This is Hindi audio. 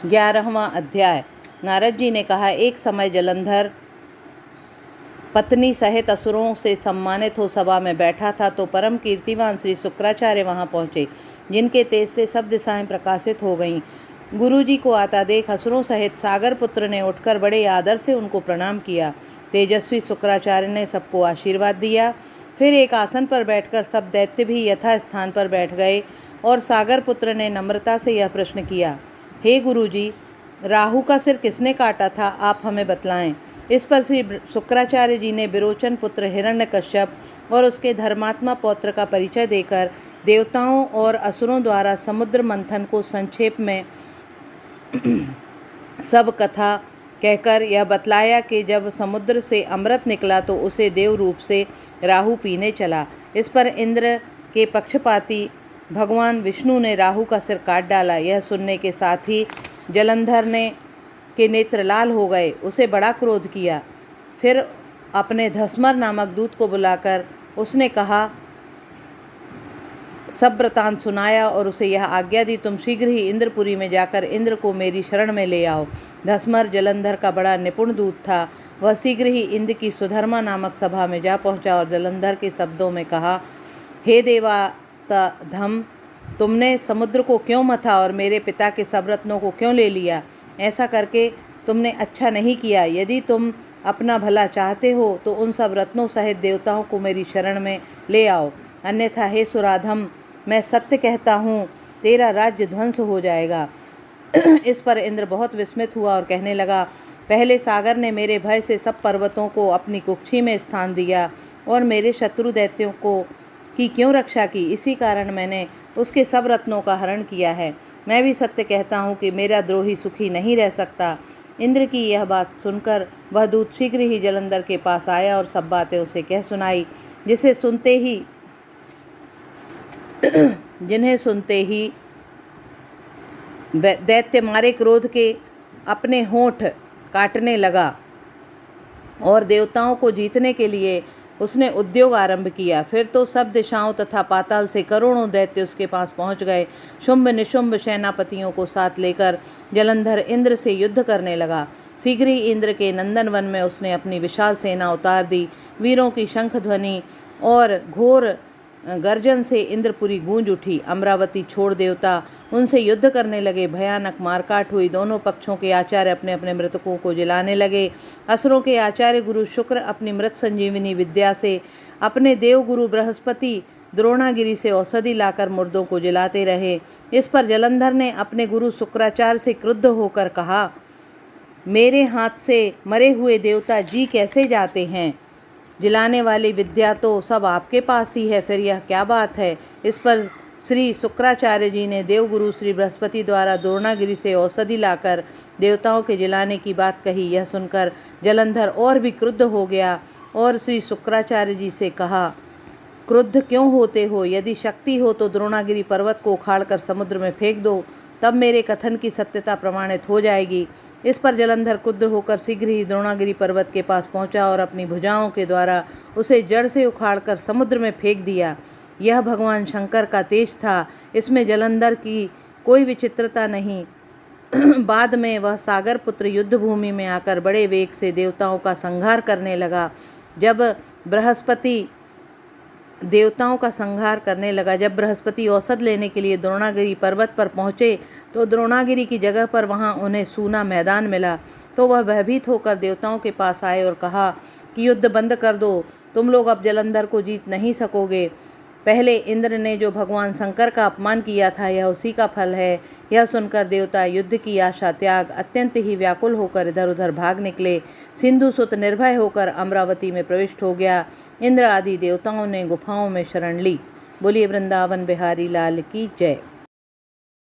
11वां अध्याय। नारद जी ने कहा, एक समय जलंधर पत्नी सहित असुरों से सम्मानित हो सभा में बैठा था तो परम कीर्तिमान श्री शुक्राचार्य वहां पहुंचे, जिनके तेज से सब दिशाएं प्रकाशित हो गईं। गुरु जी को आता देख असुरों सहित सागर पुत्र ने उठकर बड़े आदर से उनको प्रणाम किया। तेजस्वी शुक्राचार्य ने सबको आशीर्वाद दिया। फिर एक आसन पर बैठकर सब दैत्य भी यथा स्थान पर बैठ गए और सागर पुत्र ने नम्रता से यह प्रश्न किया, हे गुरु जी, राहु का सिर किसने काटा था, आप हमें बतलाएं। इस पर श्री शुक्राचार्य जी ने विरोचन पुत्र हिरण्यकश्यप और उसके धर्मात्मा पौत्र का परिचय देकर देवताओं और असुरों द्वारा समुद्र मंथन को संक्षेप में सब कथा कहकर यह बतलाया कि जब समुद्र से अमृत निकला तो उसे देव रूप से राहु पीने चला। इस पर इंद्र के पक्षपाती भगवान विष्णु ने राहु का सिर काट डाला। यह सुनने के साथ ही जलंधर के नेत्र लाल हो गए, उसे बड़ा क्रोध किया। फिर अपने धस्मर नामक दूत को बुलाकर उसने कहा, सब वृतांत सुनाया और उसे यह आज्ञा दी, तुम शीघ्र ही इंद्रपुरी में जाकर इंद्र को मेरी शरण में ले आओ। धस्मर जलंधर का बड़ा निपुण दूत था। वह शीघ्र ही इंद्र की सुधर्मा नामक सभा में जा पहुंचा और जलंधर के शब्दों में कहा, हे देवाधम, तुमने समुद्र को क्यों मथा और मेरे पिता के सब रत्नों को क्यों ले लिया? ऐसा करके तुमने अच्छा नहीं किया। यदि तुम अपना भला चाहते हो तो उन सब रत्नों सहित देवताओं को मेरी शरण में ले आओ, अन्यथा हे सुराधम, मैं सत्य कहता हूँ, तेरा राज्य ध्वंस हो जाएगा। इस पर इंद्र बहुत विस्मित हुआ और कहने लगा, पहले सागर ने मेरे भय से सब पर्वतों को अपनी कुक्षी में स्थान दिया और मेरे शत्रु दैत्यों की क्यों रक्षा की? इसी कारण मैंने उसके सब रत्नों का हरण किया है। मैं भी सत्य कहता हूँ कि मेरा द्रोही सुखी नहीं रह सकता। इंद्र की यह बात सुनकर वह दूत शीघ्र ही जलंधर के पास आया और सब बातें उसे कह सुनाई, जिन्हें सुनते ही दैत्य मारे क्रोध के अपने होंठ काटने लगा और देवताओं को जीतने के लिए उसने उद्योग आरंभ किया। फिर तो सब दिशाओं तथा पाताल से करोड़ों दैत्य उसके पास पहुंच गए। शुंभ निशुंभ सेनापतियों को साथ लेकर जलंधर इंद्र से युद्ध करने लगा। शीघ्र ही इंद्र के नंदन वन में उसने अपनी विशाल सेना उतार दी। वीरों की शंख ध्वनि और घोर गर्जन से इंद्रपुरी गूंज उठी। अमरावती छोड़ देवता उनसे युद्ध करने लगे। भयानक मारकाट हुई। दोनों पक्षों के आचार्य अपने अपने मृतकों को जलाने लगे। असुरों के आचार्य गुरु शुक्र अपनी मृत संजीवनी विद्या से अपने देव गुरु बृहस्पति द्रोणागिरी से औषधि लाकर मुर्दों को जलाते रहे। इस पर जलंधर ने अपने गुरु शुक्राचार्य से क्रुद्ध होकर कहा, मेरे हाथ से मरे हुए देवता जी कैसे जाते हैं? जलाने वाली विद्या तो सब आपके पास ही है, फिर यह क्या बात है? इस पर श्री शुक्राचार्य जी ने देवगुरु श्री बृहस्पति द्वारा द्रोणागिरी से औषधि लाकर देवताओं के जलाने की बात कही। यह सुनकर जलंधर और भी क्रुद्ध हो गया और श्री शुक्राचार्य जी से कहा, क्रुद्ध क्यों होते हो? यदि शक्ति हो तो द्रोणागिरी पर्वत को उखाड़कर समुद्र में फेंक दो, तब मेरे कथन की सत्यता प्रमाणित हो जाएगी। इस पर जलंधर क्रुद्ध होकर शीघ्र ही द्रोणागिरी पर्वत के पास पहुंचा और अपनी भुजाओं के द्वारा उसे जड़ से उखाड़कर समुद्र में फेंक दिया। यह भगवान शंकर का तेज था, इसमें जलंधर की कोई विचित्रता नहीं। बाद में वह सागर पुत्र युद्ध भूमि में आकर बड़े वेग से देवताओं का संहार करने लगा। जब बृहस्पति औषध लेने के लिए द्रोणागिरी पर्वत पर पहुँचे तो द्रोणागिरी की जगह पर वहाँ उन्हें सूना मैदान मिला। तो वह भयभीत होकर देवताओं के पास आए और कहा कि युद्ध बंद कर दो, तुम लोग अब जलंधर को जीत नहीं सकोगे। पहले इंद्र ने जो भगवान शंकर का अपमान किया था, यह उसी का फल है। यह सुनकर देवता युद्ध की आशा त्याग अत्यंत ही व्याकुल होकर इधर उधर भाग निकले। सिंधु सुत निर्भय होकर अमरावती में प्रविष्ट हो गया। इंद्र आदि देवताओं ने गुफाओं में शरण ली। बोलिए वृंदावन बिहारी लाल की जय।